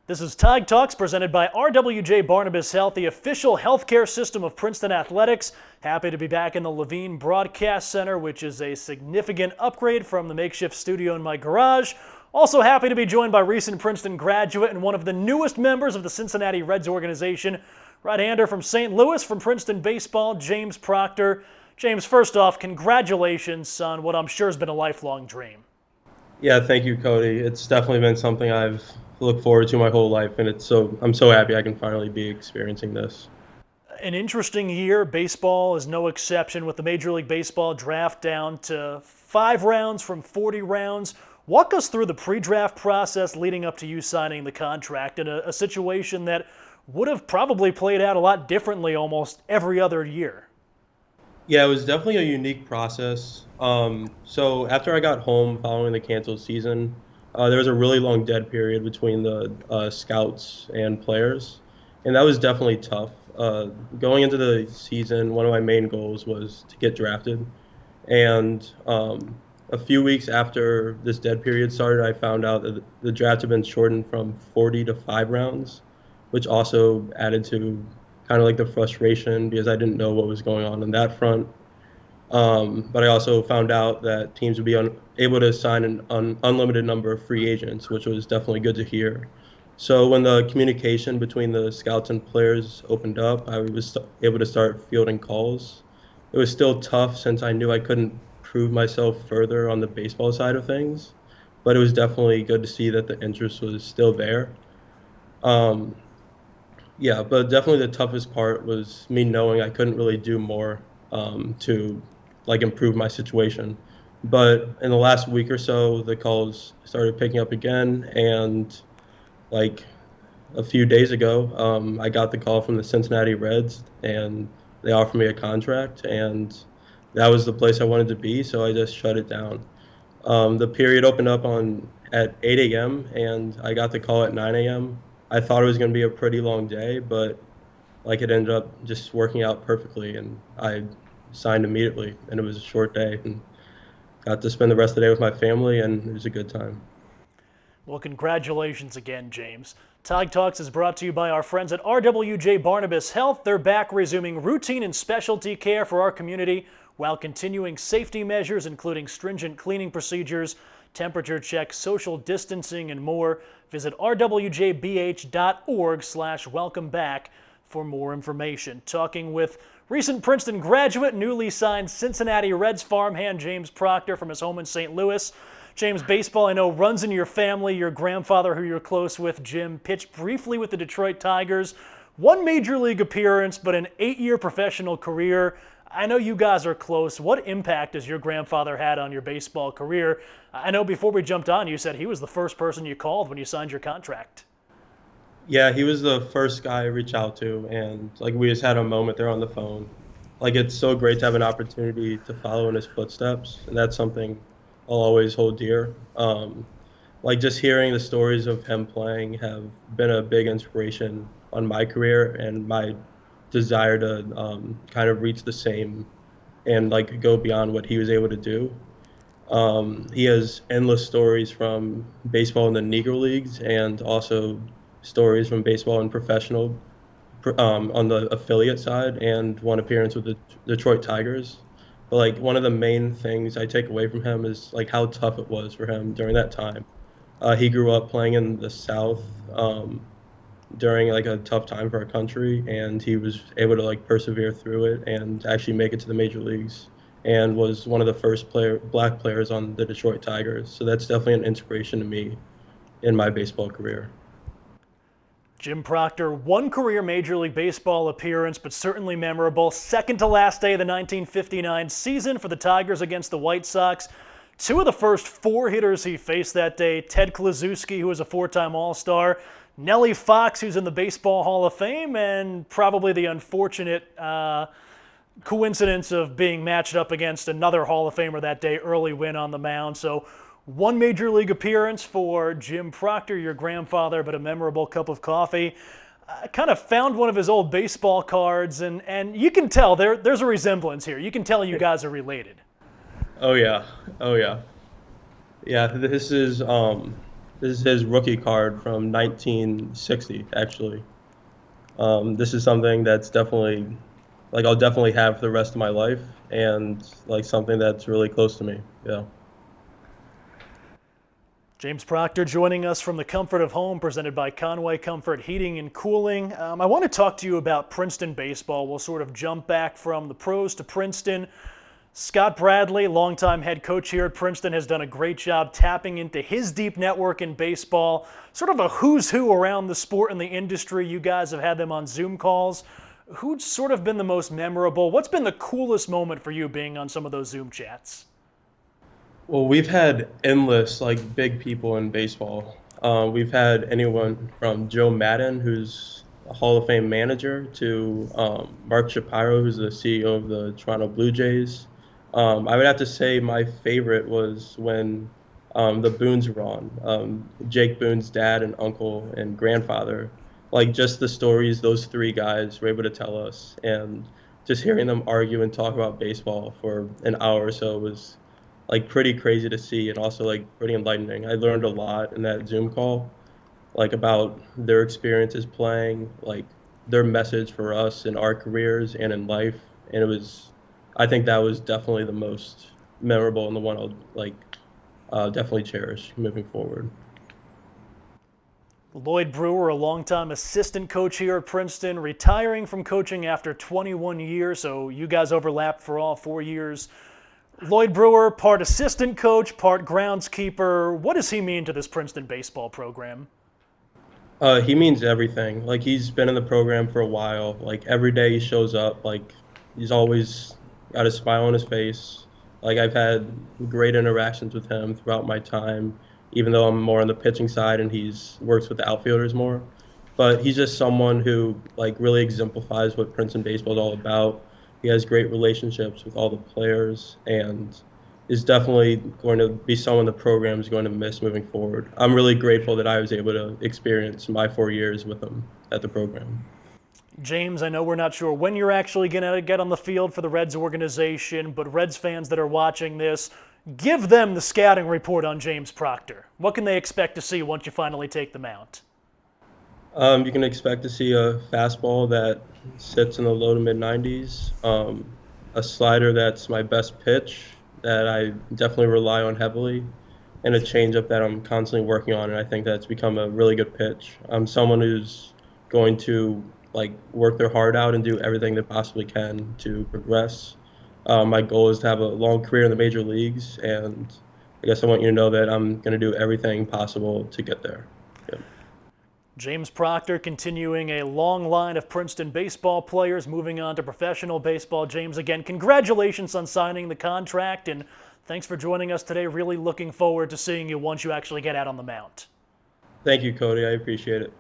This is Tide Talks presented by RWJ Barnabas Health, the official healthcare system of Princeton Athletics. Happy to be back in the Levine Broadcast Center, which is a significant upgrade from the makeshift studio in my garage. Also happy to be joined by recent Princeton graduate and one of the newest members of the Cincinnati Reds organization, right-hander from St. Louis from Princeton Baseball, James Proctor. James, first off, congratulations on what I'm sure has been a lifelong dream. Yeah, thank you, Cody. It's definitely been something I've looked forward to my whole life, and I'm so happy I can finally be experiencing this. An interesting year. Baseball is no exception with the Major League Baseball draft down to 5 rounds from 40 rounds. Walk us through the pre-draft process leading up to you signing the contract in a situation that would have probably played out a lot differently almost every other year. Yeah, it was definitely a unique process. So after I got home following the canceled season, there was a really long dead period between the scouts and players, and that was definitely tough. Going into the season, one of my main goals was to get drafted, and a few weeks after this dead period started, I found out that the draft had been shortened from 40 to 5 rounds, which also added to kind of like the frustration because I didn't know what was going on that front. But I also found out that teams would be able to sign an unlimited number of free agents, which was definitely good to hear. So when the communication between the scouts and players opened up, I was able to start fielding calls. It was still tough since I knew I couldn't prove myself further on the baseball side of things, but it was definitely good to see that the interest was still there. Yeah, but definitely the toughest part was me knowing I couldn't really do more to like improve my situation. But in the last week or so, the calls started picking up again, and like a few days ago, I got the call from the Cincinnati Reds, and they offered me a contract, and that was the place I wanted to be, so I just shut it down. The period opened up at 8 a.m., and I got the call at 9 a.m. I thought it was going to be a pretty long day, but like it ended up just working out perfectly, and I signed immediately, and it was a short day, and got to spend the rest of the day with my family, and it was a good time. Well, congratulations again, James. Tide Talks is brought to you by our friends at RWJ Barnabas Health. They're back resuming routine and specialty care for our community while continuing safety measures, including stringent cleaning procedures, temperature checks, social distancing, and more. Visit rwjbh.org/welcomeback for more information. Talking with recent Princeton graduate, newly signed Cincinnati Reds farmhand James Proctor from his home in St. Louis. James, baseball I know runs in your family. Your grandfather, who you're close with, Jim, pitched briefly with the Detroit Tigers. One major league appearance, but an 8-year professional career. I know you guys are close. What impact has your grandfather had on your baseball career? I know before we jumped on, you said he was the first person you called when you signed your contract. Yeah, he was the first guy I reached out to, and like we just had a moment there on the phone. Like it's so great to have an opportunity to follow in his footsteps, and that's something I'll always hold dear. Like just hearing the stories of him playing have been a big inspiration on my career and my desire to kind of reach the same and like go beyond what he was able to do. He has endless stories from baseball in the Negro Leagues and also stories from baseball and professional on the affiliate side, and one appearance with the Detroit Tigers. But like one of the main things I take away from him is like how tough it was for him during that time. He grew up playing in the South during like a tough time for our country, and he was able to like persevere through it and actually make it to the major leagues, and was one of the first black players on the Detroit Tigers. So that's definitely an inspiration to me in my baseball career. Jim Proctor, one career Major League Baseball appearance, but certainly memorable. Second to last day of the 1959 season for the Tigers against the White Sox. Two of the first 4 hitters he faced that day, Ted Kluszewski, who was a 4-time All-Star, Nellie Fox, who's in the Baseball Hall of Fame, and probably the unfortunate coincidence of being matched up against another Hall of Famer that day, early win on the mound. So one major league appearance for Jim Proctor, your grandfather, but a memorable cup of coffee. I kind of found one of his old baseball cards, and you can tell there's a resemblance here. You can tell you guys are related. Oh yeah, oh yeah, yeah. This is This is his rookie card from 1960, actually. This is something that's definitely, like, I'll definitely have for the rest of my life, and like something that's really close to me. Yeah. James Proctor joining us from the comfort of home, presented by Conway Comfort Heating and Cooling. I want to talk to you about Princeton baseball. We'll sort of jump back from the pros to Princeton. Scott Bradley, longtime head coach here at Princeton, has done a great job tapping into his deep network in baseball. Sort of a who's who around the sport and the industry. You guys have had them on Zoom calls. Who's sort of been the most memorable? What's been the coolest moment for you being on some of those Zoom chats? Well, we've had endless like big people in baseball. We've had anyone from Joe Madden, who's a Hall of Fame manager, to Mark Shapiro, who's the CEO of the Toronto Blue Jays. I would have to say my favorite was when the Boones were on. Jake Boone's dad and uncle and grandfather. Like just the stories those three guys were able to tell us, and just hearing them argue and talk about baseball for an hour or so was like pretty crazy to see, and also like pretty enlightening. I learned a lot in that Zoom call, like about their experiences playing, like their message for us in our careers and in life. And it was, I think that was definitely the most memorable and the one I'll like definitely cherish moving forward. Lloyd Brewer, a longtime assistant coach here at Princeton, retiring from coaching after 21 years, so you guys overlapped for all 4 years. Lloyd Brewer, part assistant coach, part groundskeeper. What does he mean to this Princeton baseball program? He means everything. Like he's been in the program for a while. Like every day he shows up. Like he's always got a smile on his face. Like I've had great interactions with him throughout my time, even though I'm more on the pitching side and he's works with the outfielders more. But he's just someone who like really exemplifies what Princeton baseball is all about. He has great relationships with all the players and is definitely going to be someone the program is going to miss moving forward. I'm really grateful that I was able to experience my 4 years with him at the program. James, I know we're not sure when you're actually going to get on the field for the Reds organization, but Reds fans that are watching this, give them the scouting report on James Proctor. What can they expect to see once you finally take the mound? You can expect to see a fastball that sits in the low to mid 90s, a slider that's my best pitch that I definitely rely on heavily, and a changeup that I'm constantly working on, and I think that's become a really good pitch. I'm someone who's going to like work their heart out and do everything they possibly can to progress. My goal is to have a long career in the major leagues, and I guess I want you to know that I'm going to do everything possible to get there. Yeah. James Proctor continuing a long line of Princeton baseball players moving on to professional baseball. James, again, congratulations on signing the contract, and thanks for joining us today. Really looking forward to seeing you once you actually get out on the mound. Thank you, Cody. I appreciate it.